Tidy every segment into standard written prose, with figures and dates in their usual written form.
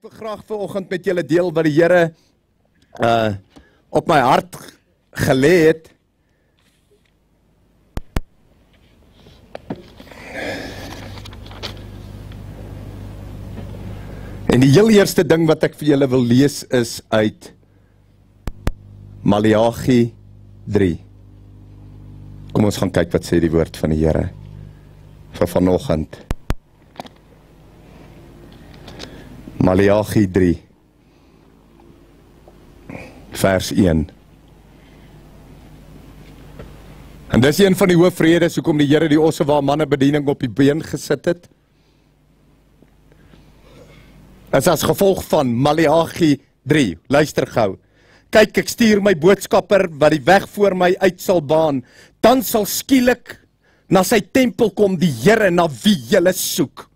wil graag vanoggend met julle deel wat die Here op my hart gelê het. En die heel eerste ding wat ek vir julle wil lees is uit Maleagi 3. Kom ons gaan kyk wat sê die woord van die Here vir vanoggend. Maleagi 3 vers 1. En dis een van die hoofredes hoekom die Here die Ossewa manne bediening op die been gesit het. Is as gevolg van Maleagi 3. Luister gou. Kyk, ek stuur my boodskapper wat die weg voor my uit sal baan. Dan sal skielik na sy tempel kom die Here na wie julle soek.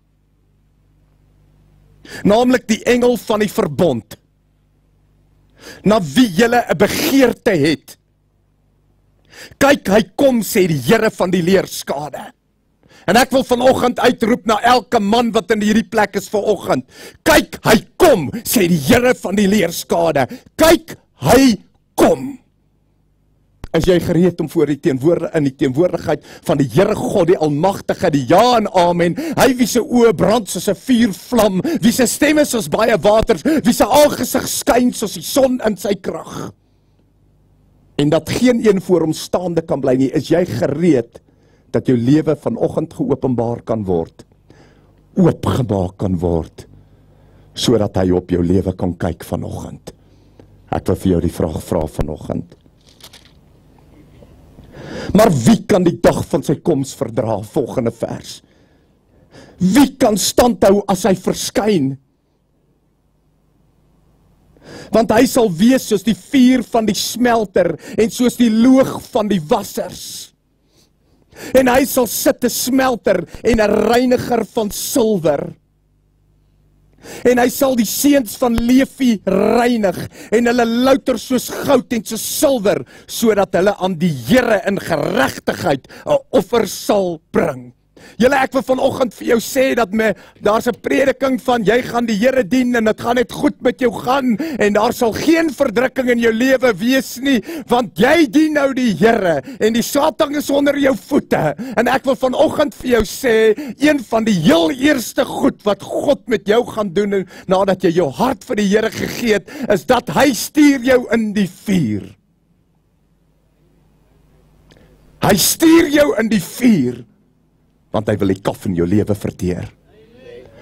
Naamlik die engel van die verbond. Na wie julle 'n begeerte het. Kyk, hy kom, sê die Here van die leerskade. En ek wil vanoggend uitroep na elke man wat in hierdie plek is vanoggend. Kyk, hy kom, sê die Here van die leerskade. Kyk, hy kom. Is jy gereed om voor in die teenwoordigheid van die Here God, die Almagtige, die ja en amen, hy wie se oë brand soos 'n vuurvlam, wie se stem is soos baie waters, wie se aangesig skyn soos die son in sy krag. En dat geen een voor hom staande kan bly nie, is jy gereed dat jou lewe vanoggend geopenbaar kan word, oopgemaak kan word, sodat hy op jou lewe kan kyk vanoggend. Ek wil vir jou die vraag vra vanoggend. Maar wie kan die dag van sy koms verdra? Volgende vers. Wie kan standhou as hy verskyn? Want hy sal wees soos die vuur van die smelter en soos die loog van die wassers. En hy sal sit 'n smelter en 'n reiniger van silwer. En hy sal die seuns van Levi reinig en hulle louter soos goud en soos silwer, sodat hulle aan die Here in geregtigheid 'n offer sal bring. Julle, ek wil vanoggend vir jou sê dat daar's 'n prediking van jy gaan die Here dien en dit gaan net goed met jou gaan en daar sal geen verdrukking in jou lewe wees nie, want jy dien nou die Here en die Satan is onder jou voete. En ek wil vanoggend vir jou sê, een van die heel eerste goed wat God met jou gaan doen nadat jy jou hart vir die Here gegee het, is dat hy stuur jou in die vuur. Hy stuur jou in die vuur. Want hy wil die kaf in jou lewe verteer.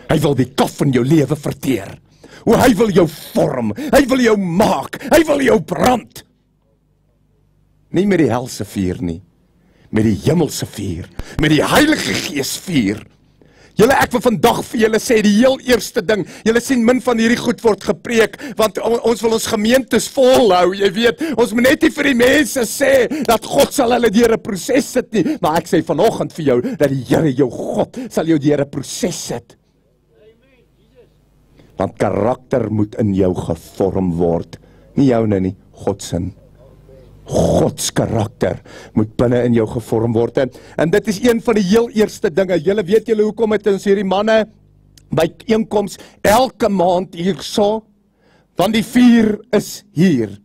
Hy wil die kaf in jou lewe verteer. Hy wil jou vorm, hy wil jou maak, hy wil jou brand. Nie met die helse vuur nie, met die hemelse vuur, met die Heilige Gees vuur. Julle, ek wil vandag vir julle sê, die heel eerste ding, julle sien min van hierdie goed word gepreek, want ons wil ons gemeentes volhou, jy weet, ons moet net nie vir die mense sê, dat God sal hulle deur 'n proses sit nie, maar ek sê vanoggend vir jou, dat die Here jou God sal jou deur 'n proses sit. Want karakter moet in jou gevorm word, nie joune nie, God se. Gods karakter moet binne in jou gevorm word. En dit is een van die heel eerste dinge. Julle weet julle hoekom het ons hierdie manne by einkoms elke maand hier so, want die vuur is hier.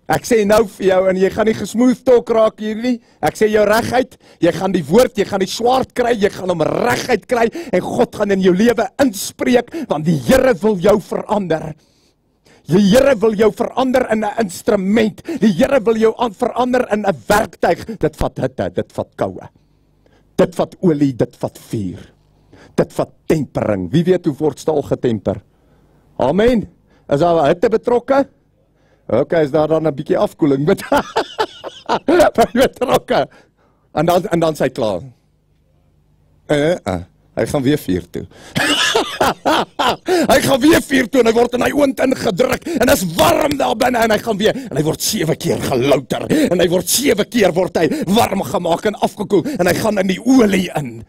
Ek sê nou vir jou, en jy gaan nie gesmooth talk raak hier nie, ek sê jou reguit, jy gaan die woord, jy gaan die swaard kry, jy gaan hom reguit kry, en God gaan in jou lewe inspreek, want die Here wil jou verander. Die Here wil jou verander in 'n instrument. Die Here wil jou verander in 'n werktuig. Dit vat hitte, dit vat koue. Dit vat olie, dit vat vuur. Dit vat tempering. Wie weet hoe word staal getemper? Amen. Is daar hitte betrokke? OK, is daar dan 'n bietjie afkoeling betrokke? En dan sy klaar. Hy gaan weer vuur toe. Hy gaan weer vuur toe en hy word in hy oond ingedruk en is warm daar binne en hy gaan weer en hy word 7 keer gelouter en hy word 7 keer word hy warm gemaak en afgekoel en hy gaan in die olie in.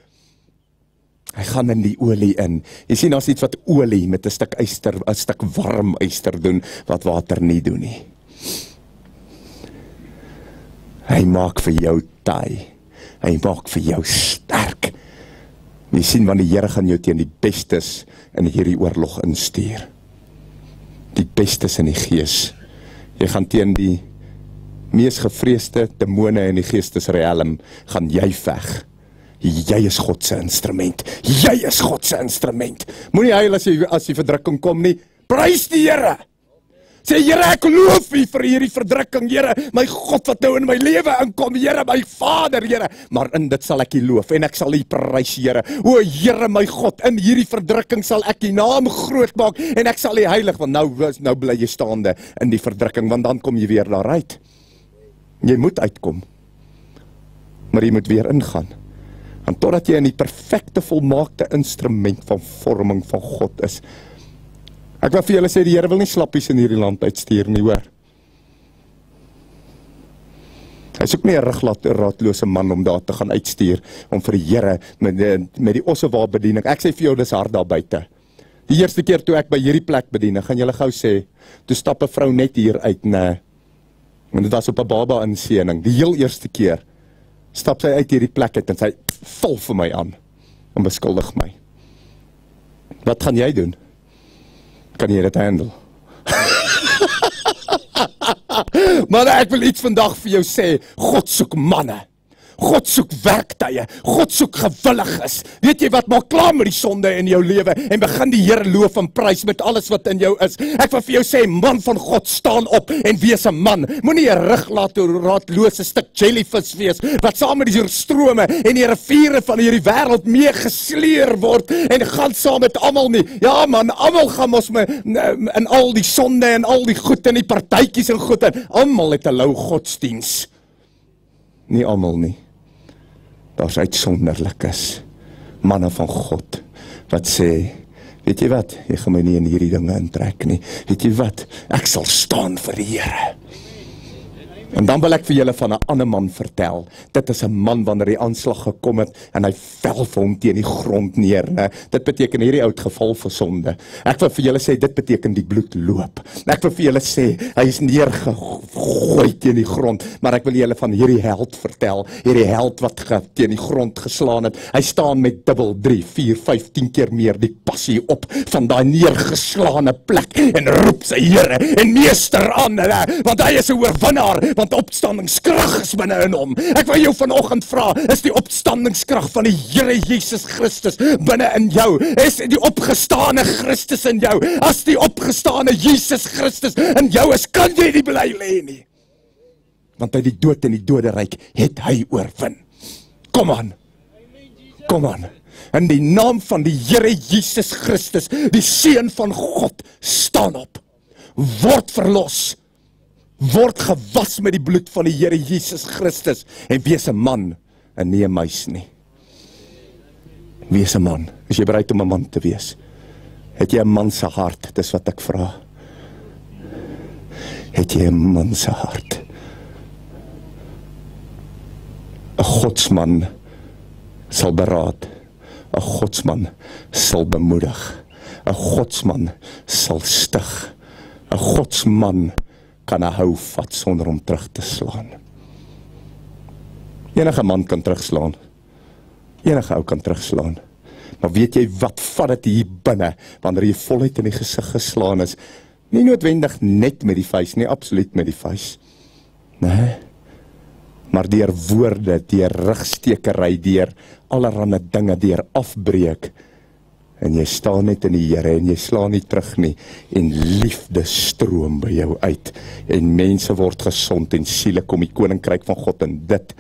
Hy gaan in die olie in. Jy sien daar's iets wat olie met 'n stuk yster, 'n stuk warm yster doen wat water nie doen nie. Hy maak vir jou taai. Hy maak vir jou sterk. Jy sien, want die Here gaan jou teen die bestes in hierdie oorlog instuur. Die beste is in die gees. Jy gaan teen die mees gevreesde demone in die geestesrealm, gaan jy veg. Jy is God se instrument. Jy is God se instrument. Moenie huil as die verdrukking kom nie. Prys die Here. Sê, Here, ek loof U vir hierdie verdrukking, Here, my God wat nou in my lewe inkom, Here, my Vader, Here, maar in dit sal ek U loof, en ek sal U prys, Here. O, Here, my God, in hierdie verdrukking sal ek U naam groot maak, en ek sal U heilig, want nou bly jy staande in die verdrukking, want dan kom jy weer daaruit. Jy moet uitkom, maar jy moet weer ingaan. En totdat jy in die perfekte, volmaakte instrument van vorming van God is. Ek wil vir julle sê, die Here wil nie slappies in hierdie land uitstuur nie, hoor. Hy is ook nie 'n raadlose man om daar te gaan uitstuur, om vir die Here, met die ossewaar bediening. Ek sê vir jou, dis hard daar buite. Die eerste keer toe ek by hierdie plek bedien, gaan julle gou sê, toe stap 'n vrou net hier uit, nee. En dit was op 'n baba inseëning, die heel eerste keer, stap sy uit hierdie plek uit, en sy val vir my aan, en beskuldig my. Wat gaan jy doen? Kan jy dit handle? Maar ek wil iets vandag vir jou sê, God soek manne. God soek werktuie, God soek gewilliges. Weet jy wat, maak klaar met die sonde in jou lewe en begin die Here loof en prys met alles wat in jou is. Ek wil vir jou sê, man van God, staan op en wees 'n man. Moenie 'n raadlose stuk jellyfish wees wat saam met die strome en die riviere van hierdie wêreld meegesleer word en gaan saam met almal nie. Ja man, almal gaan mos in al die sonde en al die goed en die partytjies en goed en almal het 'n lou godsdiens. Nie almal nie. Daar's uitsonderlikes, manne van God, wat sê, weet jy wat, jy gaan my nie in hierdie dinge intrek nie, weet jy wat, ek sal staan vir die Here. En dan wil ek vir julle van 'n ander man vertel, dit is 'n man wanneer die aanslag gekom het, en hy vel vir hom teen die grond neer, ne? Dit beteken hierdie oud geval vir sonde. Ek wil vir julle sê, dit beteken die bloed loop. Ek wil vir julle sê, hy is neergegooi teen die grond, maar ek wil julle van hierdie held vertel, hierdie held wat teen die grond geslaan het, hy staan met dubbel, 3, 4, 5, 10 keer meer die passie op, van daai neergeslaane plek, en roep sy Here, en meester aan, ne? Want hy is 'n oorwinnaar, want opstandingskrag is binne in hom. Ek wil jou vanoggend vra, is die opstandingskrag van die Here Jesus Christus binne in jou? Is die opgestane Christus in jou? As die opgestane Jesus Christus in jou is, kan jy nie bly lê nie. Want uit die dood en die doderyk het hy oorwin. Kom aan. Kom aan. In die naam van die Here Jesus Christus, die Seun van God, staan op. Word verlos. Word gewas met die bloed van die Here Jesus Christus en wees 'n man en nie 'n muis nie. Wees 'n man. Is jy bereid om 'n man te wees? Het jy 'n man se hart? Dis wat ek vra. Het jy 'n man se hart? 'n Godsman sal beraad. 'n Godsman sal bemoedig. 'n Godsman sal stig. 'n Godsman kan hy hou vat sonder om terug te slaan. Enige man kan terugslaan. Enige ou kan terugslaan. Maar weet jy wat vat dit hier binne, wanneer jy voluit in die gesig geslaan is? Nie noodwendig net met die vuis nie, absoluut met die vuis. Nee. Maar deur woorde, deur rugstekery, deur allerhande dinge, deur afbreek. En jy staan net in die Here en jy slaan nie terug nie, en liefde stroom by jou uit, en mense word gesond en siele kom die koninkryk van God, en dit